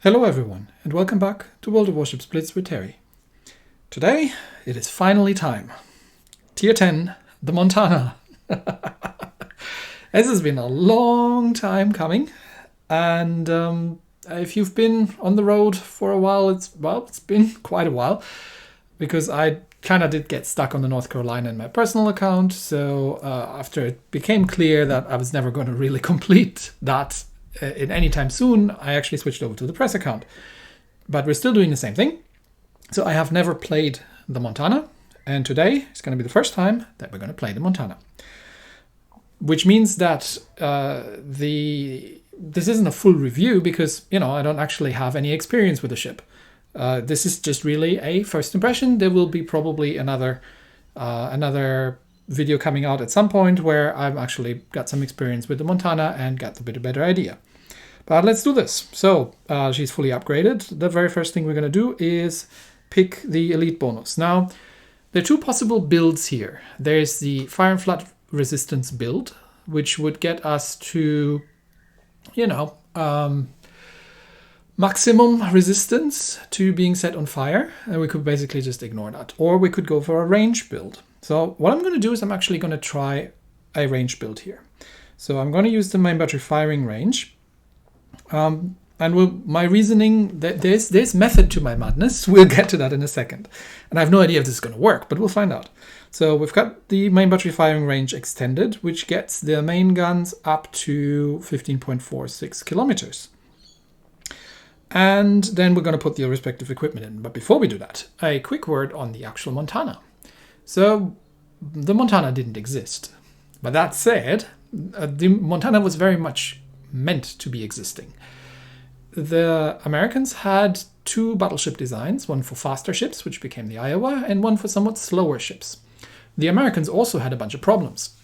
Hello everyone, and welcome back to World of Warships Blitz with Terry. Today, it is finally time. Tier 10, the Montana. This has been a long time coming, and if you've been on the road for a while, it's been quite a while, because I kind of did get stuck on the North Carolina in my personal account, so after it became clear that I was never going to really complete that in any time soon, I actually switched over to the press account. But we're still doing the same thing. So I have never played the Montana, and today is going to be the first time that we're going to play the Montana. Which means that this isn't a full review because, I don't actually have any experience with the ship. This is just really a first impression. There will be probably another video coming out at some point where I've actually got some experience with the Montana and got a bit better idea. But let's do this. So she's fully upgraded. The very first thing we're going to do is pick the elite bonus. Now, there are two possible builds here. There's the fire and flood resistance build, which would get us to, maximum resistance to being set on fire. And we could basically just ignore that. Or we could go for a range build. So what I'm going to do is I'm actually going to try a range build here. So I'm going to use the main battery firing range. My reasoning, there's method to my madness. We'll get to that in a second. And I have no idea if this is going to work, but we'll find out. So we've got the main battery firing range extended, which gets the main guns up to 15.46 kilometers. And then we're going to put the respective equipment in. But before we do that, a quick word on the actual Montana. So the Montana didn't exist. But that said, the Montana was very much meant to be existing. The Americans had two battleship designs, one for faster ships, which became the Iowa, and one for somewhat slower ships. The Americans also had a bunch of problems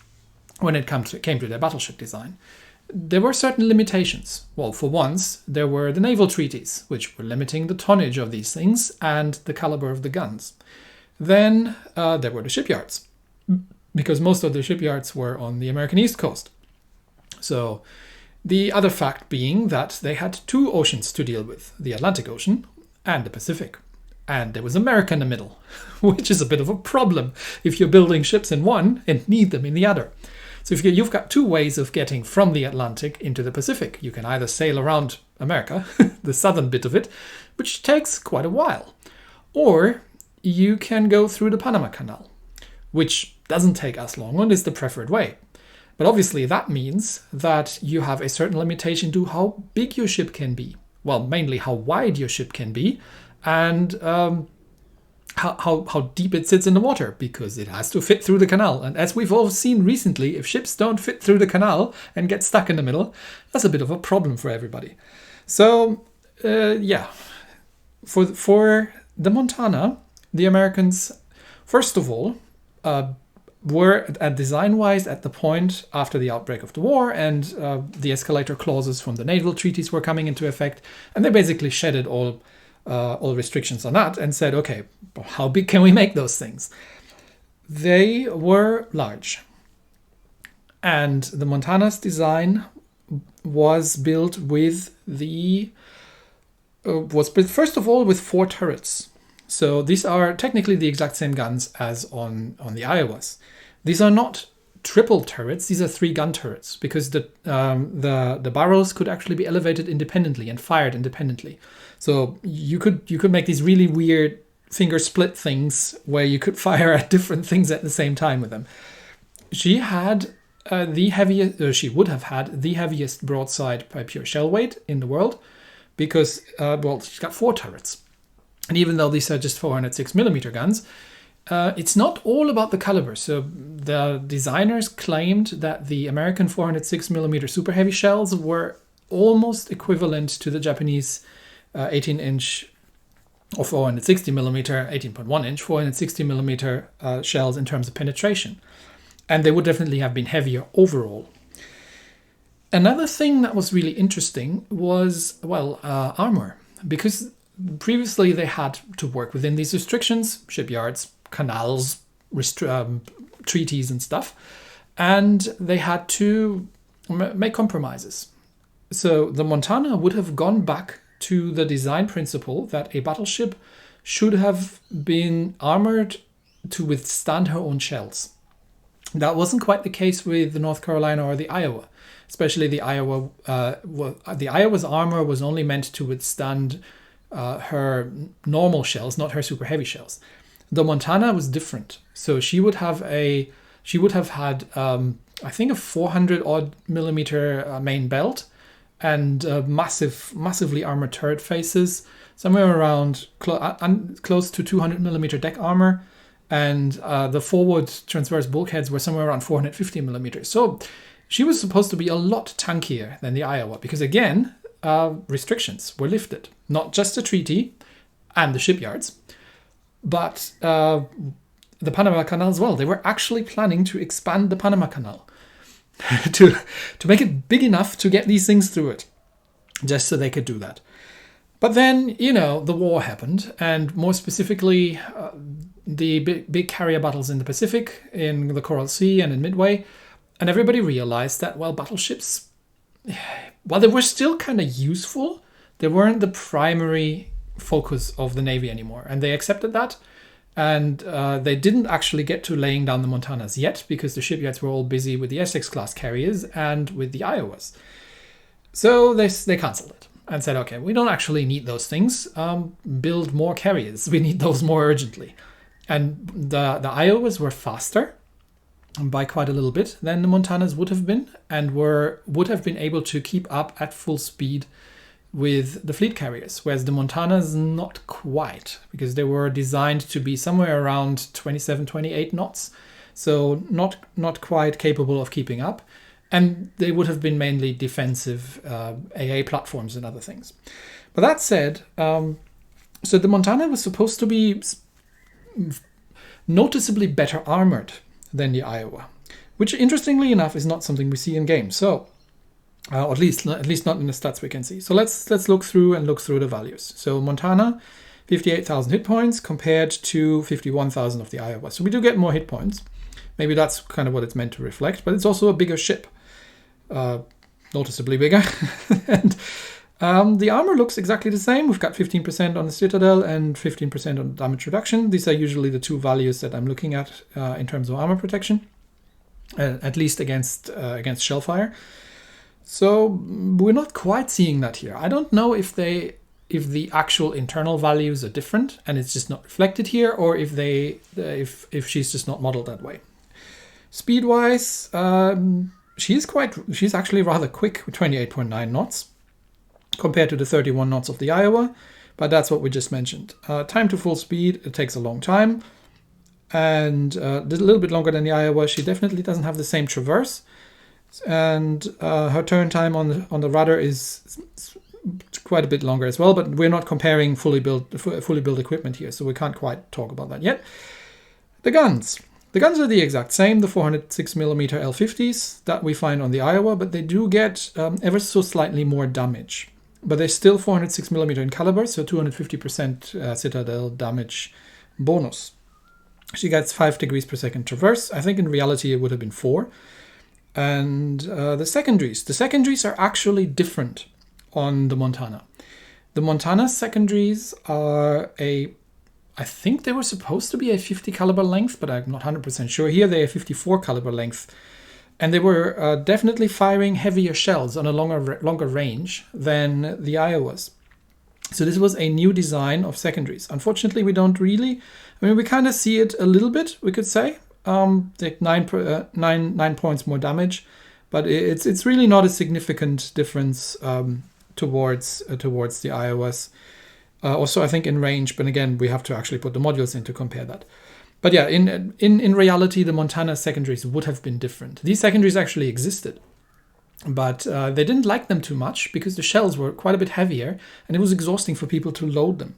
when it came to their battleship design. There were certain limitations. Well, for once, there were the naval treaties, which were limiting the tonnage of these things and the caliber of the guns. Then there were the shipyards, because most of the shipyards were on the American East Coast. So the other fact being that they had two oceans to deal with, the Atlantic Ocean and the Pacific. And there was America in the middle, which is a bit of a problem if you're building ships in one and need them in the other. So if you've got two ways of getting from the Atlantic into the Pacific. You can either sail around America, the southern bit of it, which takes quite a while, or you can go through the Panama Canal, which doesn't take as long and is the preferred way. But obviously that means that you have a certain limitation to how big your ship can be. Well, mainly how wide your ship can be and how deep it sits in the water, because it has to fit through the canal. And as we've all seen recently, if ships don't fit through the canal and get stuck in the middle, that's a bit of a problem for everybody. So, for the Montana, the Americans, first of all, were design-wise at the point after the outbreak of the war, and the escalator clauses from the naval treaties were coming into effect, and they basically shedded all restrictions on that and said, okay, how big can we make those things? They were large. And the Montana's design was built with first of all with 4 turrets. So these are technically the exact same guns as on the Iowas. These are not triple turrets, these are 3 gun turrets, because the barrels could actually be elevated independently and fired independently. So you could make these really weird finger split things where you could fire at different things at the same time with them. She had she would have had the heaviest broadside by pure shell weight in the world, because she's got 4 turrets. And even though these are just 406mm guns, it's not all about the caliber. So the designers claimed that the American 406mm super heavy shells were almost equivalent to the Japanese 18-inch or 460mm, 18.1-inch 460mm shells in terms of penetration. And they would definitely have been heavier overall. Another thing that was really interesting was, armor. Because previously they had to work within these restrictions, shipyards, canals, treaties and stuff, and they had to make compromises. So the Montana would have gone back to the design principle that a battleship should have been armored to withstand her own shells. That wasn't quite the case with the North Carolina or the Iowa. Especially the Iowa, the Iowa's armor was only meant to withstand her normal shells, not her super heavy shells. The Montana was different, so she would have had I think a 400 odd millimeter main belt and massively armored turret faces, somewhere around close to 200 millimeter deck armor, and the forward transverse bulkheads were somewhere around 450 millimeters. So she was supposed to be a lot tankier than the Iowa because, again, restrictions were lifted. Not just the treaty and the shipyards, but the Panama Canal as well. They were actually planning to expand the Panama Canal to make it big enough to get these things through it, just so they could do that. But then, the war happened, and more specifically, the big carrier battles in the Pacific, in the Coral Sea and in Midway. And everybody realized that, battleships, while they were still kind of useful, they weren't the primary focus of the Navy anymore. And they accepted that. And they didn't actually get to laying down the Montanas yet because the shipyards were all busy with the Essex-class carriers and with the Iowas. So they cancelled it and said, okay, we don't actually need those things. Build more carriers. We need those more urgently. And the Iowas were faster by quite a little bit than the Montanas would have been, and would have been able to keep up at full speed with the fleet carriers, whereas the Montanas not quite, because they were designed to be somewhere around 27, 28 knots, so not quite capable of keeping up, and they would have been mainly defensive AA platforms and other things. But that said, so the Montana was supposed to be noticeably better armored than the Iowa, which interestingly enough is not something we see in games. So, or at least not in the stats we can see. So let's look through the values. So Montana, 58,000 hit points compared to 51,000 of the Iowa. So we do get more hit points. Maybe that's kind of what it's meant to reflect, but it's also a bigger ship, noticeably bigger. And the armor looks exactly the same. We've got 15% on the Citadel and 15% on damage reduction. These are usually the two values that I'm looking at in terms of armor protection, at least against shellfire. So we're not quite seeing that here. I don't know if the actual internal values are different and it's just not reflected here, or if she's just not modeled that way. Speed-wise, she's actually rather quick with 28.9 knots. Compared to the 31 knots of the Iowa, but that's what we just mentioned. Time to full speed, it takes a long time, and a little bit longer than the Iowa. She definitely doesn't have the same traverse, and her turn time on the rudder is quite a bit longer as well, but we're not comparing fully built equipment here, so we can't quite talk about that yet. The guns are the exact same, the 406mm L50s that we find on the Iowa, but they do get ever so slightly more damage. But they're still 406mm in caliber, so 250% Citadel damage bonus. She gets 5 degrees per second traverse. I think in reality it would have been 4. And the secondaries are actually different on the Montana. The Montana's secondaries are I think they were supposed to be a 50 caliber length, but I'm not 100% sure. Here they're a 54 caliber length. And they were definitely firing heavier shells on a longer range than the Iowas. So this was a new design of secondaries. Unfortunately, we don't really. We kind of see it a little bit, we could say. Like 9 points more damage, but it's really not a significant difference towards the Iowas. Also, I think in range, but again, we have to actually put the modules in to compare that. But yeah, in reality, the Montana secondaries would have been different. These secondaries actually existed, but they didn't like them too much because the shells were quite a bit heavier and it was exhausting for people to load them.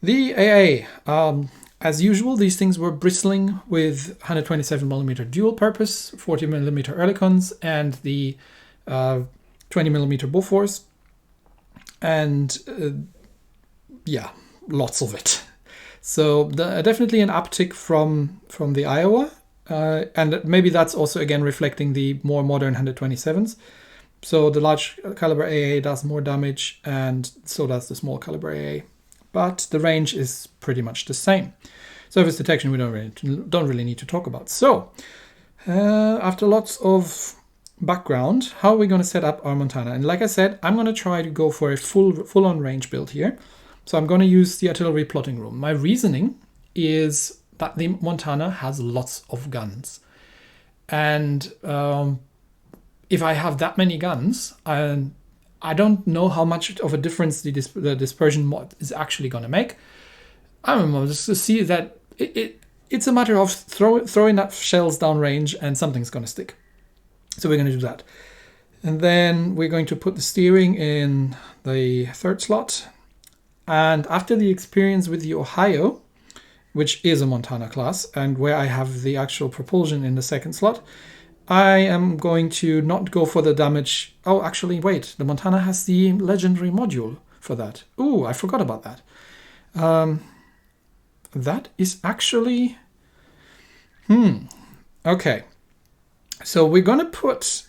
The AA, as usual, these things were bristling with 127mm dual purpose, 40mm Oerlikons, and the 20mm Bofors. And yeah, lots of it. So definitely an uptick from the Iowa. And maybe that's also, again, reflecting the more modern 127s. So the large caliber AA does more damage, and so does the small caliber AA. But the range is pretty much the same. Surface detection we don't really need to talk about. So after lots of background, how are we going to set up our Montana? And like I said, I'm going to try to go for a full-on range build here. So I'm going to use the artillery plotting room. My reasoning is that the Montana has lots of guns. And if I have that many guns, I don't know how much of a difference the dispersion mod is actually going to make. I don't know, just to see that it's a matter of throwing that shells downrange and something's going to stick. So we're going to do that. And then we're going to put the steering in the third slot. And after the experience with the Ohio, which is a Montana class, and where I have the actual propulsion in the second slot, I am going to not go for the damage. Oh, actually, wait. The Montana has the legendary module for that. Ooh, I forgot about that. That is actually... Okay. So we're going to put...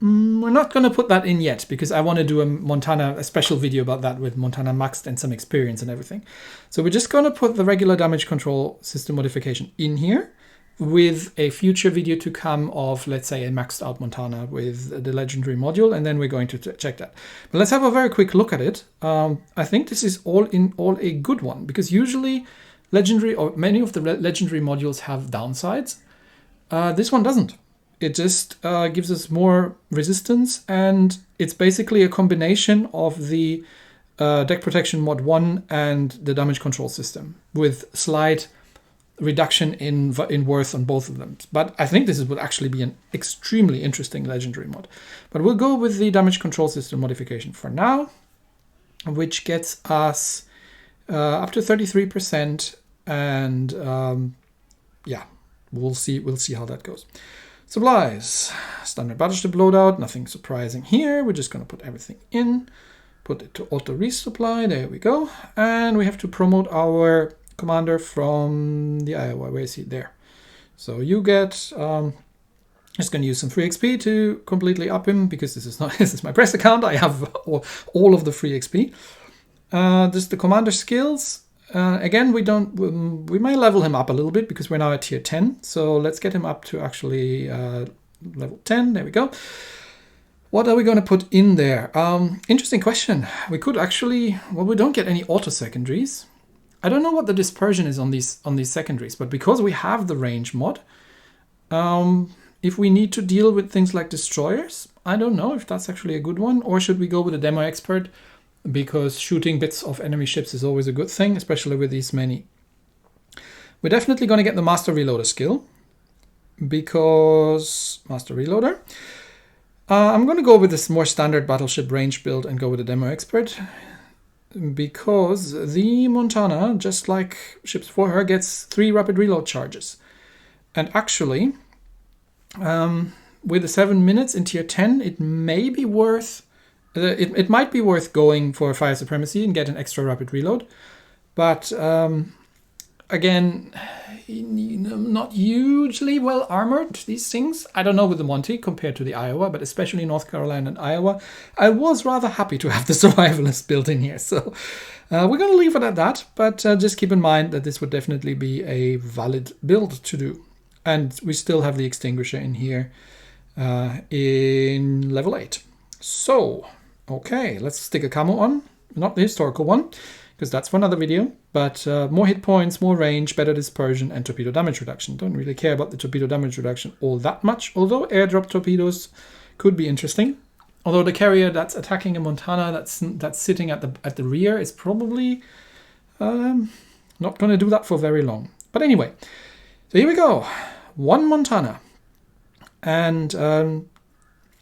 we're not going to put that in yet, because I want to do a special video about that with Montana maxed and some experience and everything. So we're just going to put the regular damage control system modification in here, with a future video to come of, let's say, a maxed out Montana with the legendary module, and then we're going to check that. But let's have a very quick look at it. I think this is all a good one, because usually legendary, or many of the legendary modules have downsides. This one doesn't. It just gives us more resistance, and it's basically a combination of the deck protection mod 1 and the damage control system, with slight reduction in worth on both of them. But I think this would actually be an extremely interesting legendary mod. But we'll go with the damage control system modification for now, which gets us up to 33%, and yeah, we'll see how that goes. Supplies, standard battleship loadout, nothing surprising here. We're just going to put everything in, put it to auto resupply. There we go. And we have to promote our commander from the Iowa. Where is he? There. So you get, just going to use some free XP to completely up him, because this is my press account. I have all of the free XP. Just the commander skills. Again, we may level him up a little bit, because we're now at tier 10. So let's get him up to actually level 10. There we go. What are we going to put in there? Interesting question. We could actually, well, we don't get any auto secondaries. I don't know what the dispersion is on these secondaries, but because we have the range mod, if we need to deal with things like destroyers, I don't know if that's actually a good one, or should we go with a demo expert, because shooting bits of enemy ships is always a good thing, especially with these many. We're definitely going to get the master reloader skill, because master reloader. I'm going to go with this more standard battleship range build and go with a demo expert, because the Montana, just like ships for her, gets 3 rapid reload charges. And actually, with the 7 minutes in tier 10, it may be worth, it might be worth going for fire supremacy and get an extra rapid reload. But again, not hugely well armored, these things. I don't know with the Monty compared to the Iowa, but especially North Carolina and Iowa, I was rather happy to have the survivalist built in here. So we're going to leave it at that, but just keep in mind that this would definitely be a valid build to do. And we still have the extinguisher in here in level 8. So, okay, let's stick a camo on, not the historical one, because that's for another video, but more hit points, more range, better dispersion, and torpedo damage reduction. Don't really care about the torpedo damage reduction all that much, although airdrop torpedoes could be interesting. Although the carrier that's attacking a Montana that's sitting at the rear is probably not going to do that for very long. But anyway, so here we go. One Montana. And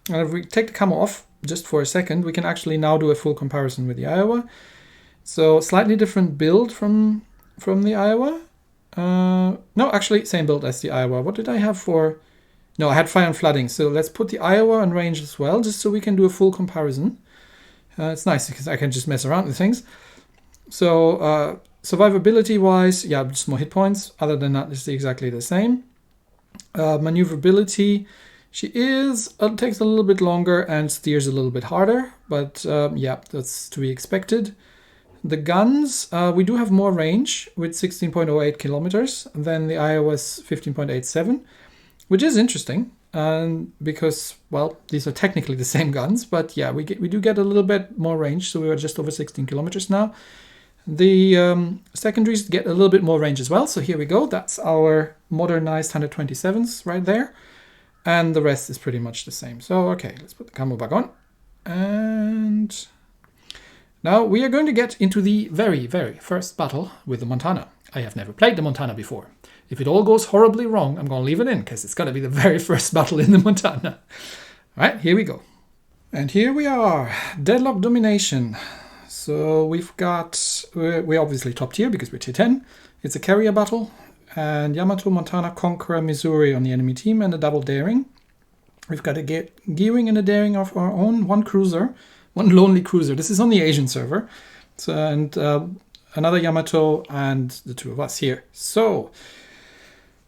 if we take the camo off just for a second, we can actually now do a full comparison with the Iowa. So slightly different build from the Iowa. No, actually same build as the Iowa. What did I have for? No, I had fire and flooding. So let's put the Iowa on range as well, just so we can do a full comparison. It's nice because I can just mess around with things. So survivability wise, yeah, just more hit points. Other than that, it's exactly the same. Maneuverability, she takes a little bit longer and steers a little bit harder, but yeah, that's to be expected. The guns, we do have more range with 16.08 kilometers than the iOS 15.87, which is interesting. Because, well, these are technically the same guns, but yeah, we do get a little bit more range, so we are just over 16 kilometers now. The secondaries get a little bit more range as well, so here we go. That's our modernized 127s right there, and the rest is pretty much the same. So, okay, let's put the camo back on, and now we are going to get into the very, very first battle with the Montana. I have never played the Montana before. If it all goes horribly wrong, I'm going to leave it in because it's going to be the very first battle in the Montana. All right, here we go. And here we are, Deadlock Domination. So we're obviously top tier because we're tier 10. It's a carrier battle. And Yamato, Montana, Conqueror, Missouri on the enemy team and a double daring. We've got a gearing and a daring of our own, one cruiser, one lonely cruiser. This is on the Asian server. So, and another Yamato and the two of us here. So,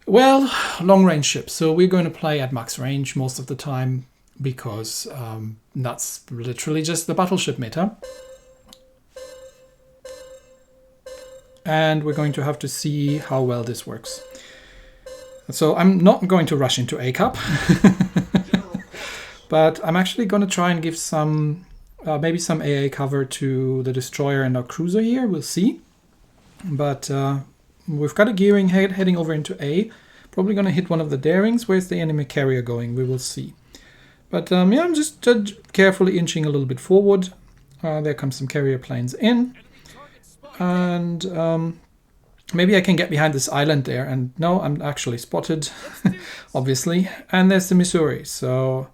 well, long-range ships. So we're going to play at max range most of the time because that's literally just the battleship meta. And we're going to have to see how well this works. So I'm not going to rush into A-Cup, but I'm actually going to try and give some, maybe some AA cover to the destroyer and our cruiser here. We'll see. But we've got a gearing heading over into A. Probably going to hit one of the darings. Where's the enemy carrier going? We will see. But yeah, I'm just carefully inching a little bit forward. There comes some carrier planes in. And maybe I can get behind this island there. And no, I'm actually spotted, obviously. And there's the Missouri. So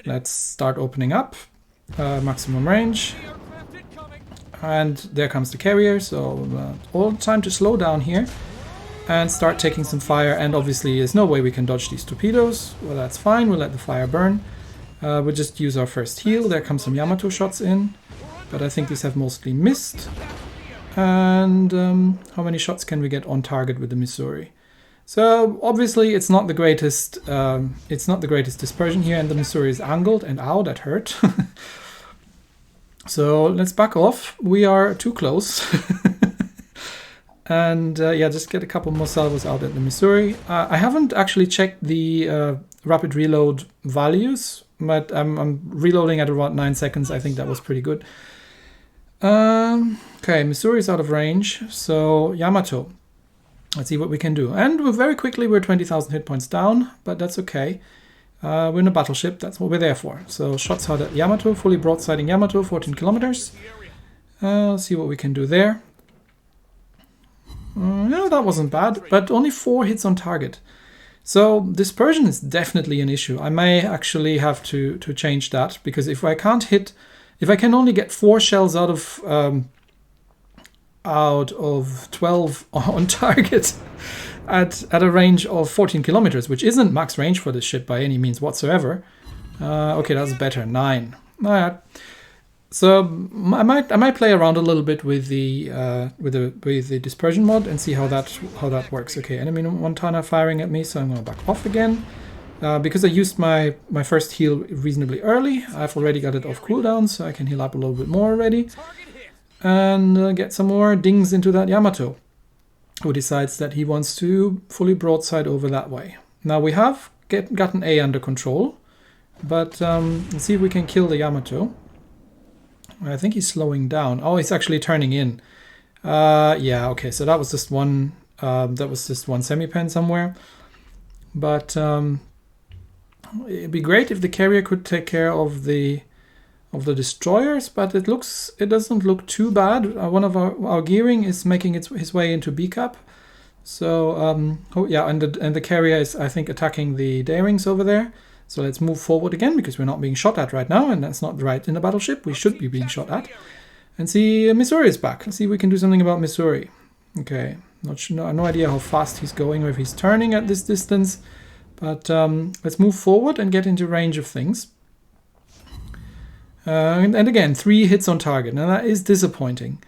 let's start opening up. Maximum range. And there comes the carrier. So all time to slow down here and start taking some fire. And obviously there's no way we can dodge these torpedoes. Well, that's fine. We'll let the fire burn. We'll just use our first heal. There come some Yamato shots in. But I think these have mostly missed. And how many shots can we get on target with the Missouri? So obviously it's not the greatest. It's not the greatest dispersion here, and the Missouri is angled. And ow, that hurt. So let's back off. We are too close. And yeah, just get a couple more salvos out at the Missouri. I haven't actually checked the rapid reload values, but I'm reloading at around 9 seconds. I think that was pretty good. Okay, Missouri is out of range, so Yamato. Let's see what we can do. And very quickly we're 20,000 hit points down, but that's okay. We're in a battleship, that's what we're there for. So shots out at Yamato, fully broadsiding Yamato, 14 kilometers. Let's see what we can do there. No, that wasn't bad, but only 4 hits on target. So dispersion is definitely an issue. I may actually have to change that, because if I can only get 4 shells out of 12 on target at a range of 14 kilometers, which isn't max range for this ship by any means whatsoever. Okay, that's better. 9. All right. So I might play around a little bit with the dispersion mod and see how that works. Okay, enemy Montana firing at me, so I'm gonna back off again. Because I used my first heal reasonably early, I've already got it off cooldown, so I can heal up a little bit more already. And get some more dings into that Yamato, who decides that he wants to fully broadside over that way. Now we have gotten A under control, but let's see if we can kill the Yamato. I think he's slowing down. Oh, he's actually turning in. Yeah, okay, so that was just one semi-pen somewhere. But it'd be great if the carrier could take care of the destroyers, but it doesn't look too bad. One of our gearing is making his way into B cap. So oh yeah, and the carrier is, I think, attacking the darings over there. So let's move forward again, because we're not being shot at right now, and that's not right in a battleship. We should be being shot at. And see, Missouri is back. Let's see if we can do something about Missouri. Okay, no idea how fast he's going or if he's turning at this distance. But let's move forward and get into range of things. And again, 3 hits on target. Now that is disappointing.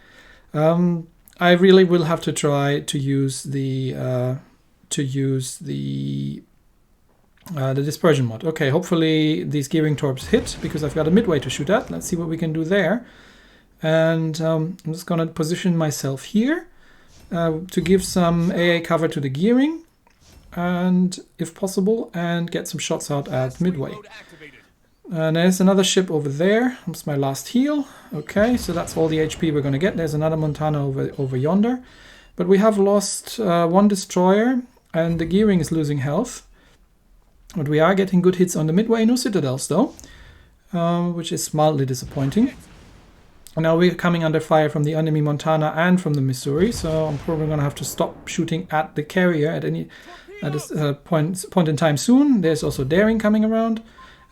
I really will have to try to use the dispersion mod. Okay, hopefully these gearing torps hit, because I've got a midway to shoot at. Let's see what we can do there. And I'm just going to position myself here to give some AA cover to the gearing, and if possible, and get some shots out at midway. And there's another ship over there. That's my last heal. Okay, so that's all the HP we're going to get. There's another Montana over yonder. But we have lost one destroyer, and the gearing is losing health. But we are getting good hits on the midway. No citadels though, which is mildly disappointing. And now we're coming under fire from the enemy Montana and from the Missouri, so I'm probably going to have to stop shooting at the carrier at this point in time soon. There's also daring coming around.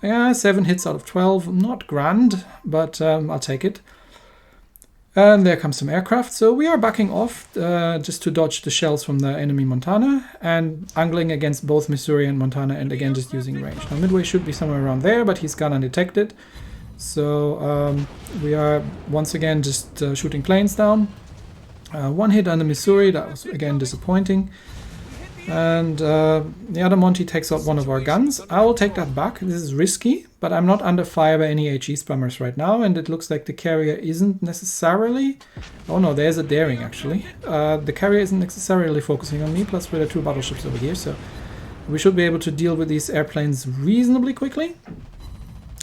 7 hits out of 12, not grand, but I'll take it. And there comes some aircraft, so we are backing off just to dodge the shells from the enemy Montana, and angling against both Missouri and Montana, and again just using range. Now Midway should be somewhere around there, but he's gone undetected. So we are once again just shooting planes down. One hit on the Missouri, that was again disappointing. And the other Monty takes out one of our guns. I will take that back. This is risky, but I'm not under fire by any HE spammers right now, and it looks like the carrier isn't necessarily... Oh no, there's a daring actually. The carrier isn't necessarily focusing on me, plus we're the 2 battleships over here, so we should be able to deal with these airplanes reasonably quickly.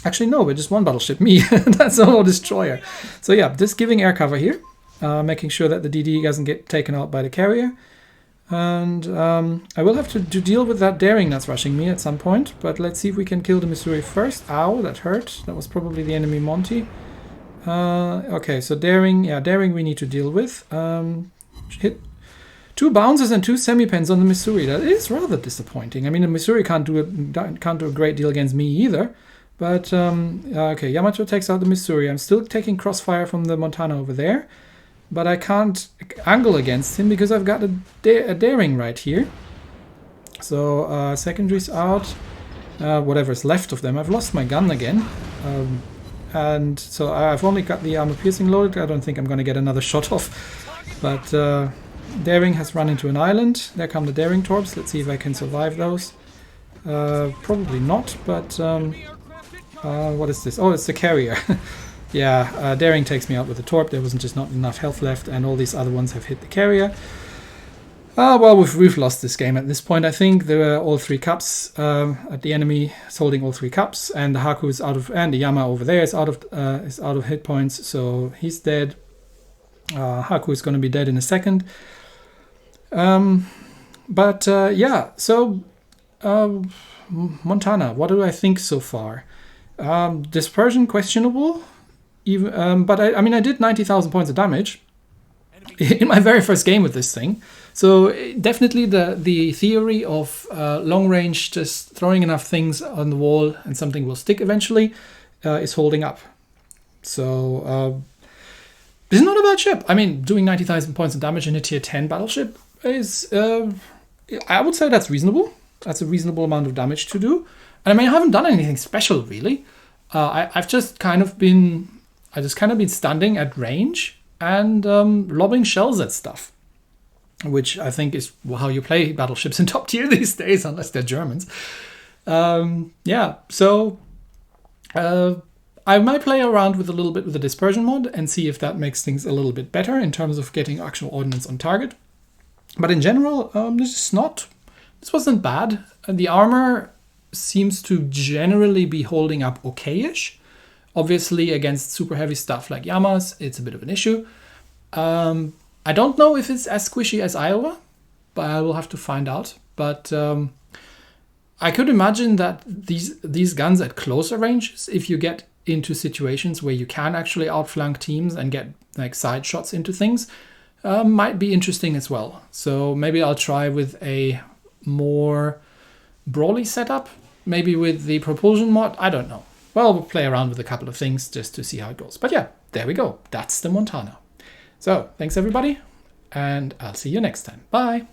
Actually no, we're just 1 battleship, me. That's a whole destroyer. So yeah, just giving air cover here, making sure that the DD doesn't get taken out by the carrier. And I will have to deal with that daring that's rushing me at some point, but let's see if we can kill the Missouri first. Ow, that hurt. That was probably the enemy Monty. Okay, so daring, yeah, daring we need to deal with. Hit 2 bouncers and 2 semi-pens on the Missouri. That is rather disappointing. I mean, the Missouri can't do a great deal against me either. But okay, Yamato takes out the Missouri. I'm still taking crossfire from the Montana over there. But I can't angle against him because I've got a daring right here. So secondaries out, whatever's left of them. I've lost my gun again. And so I've only got the armor piercing loaded. I don't think I'm going to get another shot off. But daring has run into an island. There come the daring torps. Let's see if I can survive those. Probably not, but what is this? Oh, it's the carrier. Yeah, daring takes me out with the torp. There wasn't just not enough health left, and all these other ones have hit the carrier. Well, we've lost this game at this point. I think there are all 3 cups. At the enemy is holding all 3 cups, and the Haku is out of, and the Yama over there is out of hit points, so he's dead. Haku is going to be dead in a second. Yeah, so Montana. What do I think so far? Dispersion questionable. Even, but I mean, I did 90,000 points of damage in my very first game with this thing. So definitely the theory of long range, just throwing enough things on the wall and something will stick eventually, is holding up. So this is not a bad ship. I mean, doing 90,000 points of damage in a tier 10 battleship is, I would say that's reasonable. That's a reasonable amount of damage to do. And I mean, I haven't done anything special really. I've just kind of been... standing at range and lobbing shells at stuff, which I think is how you play battleships in top tier these days, unless they're Germans. Yeah, so I might play around with a little bit with the dispersion mod and see if that makes things a little bit better in terms of getting actual ordnance on target. But in general, this wasn't bad. The armor seems to generally be holding up okay-ish. Obviously, against super heavy stuff like Yamas, it's a bit of an issue. I don't know if it's as squishy as Iowa, but I will have to find out. But I could imagine that these guns at closer ranges, if you get into situations where you can actually outflank teams and get like side shots into things, might be interesting as well. So maybe I'll try with a more brawly setup, maybe with the propulsion mod. I don't know. Well, we'll play around with a couple of things just to see how it goes. But yeah, there we go. That's the Montana. So, thanks everybody, and I'll see you next time. Bye!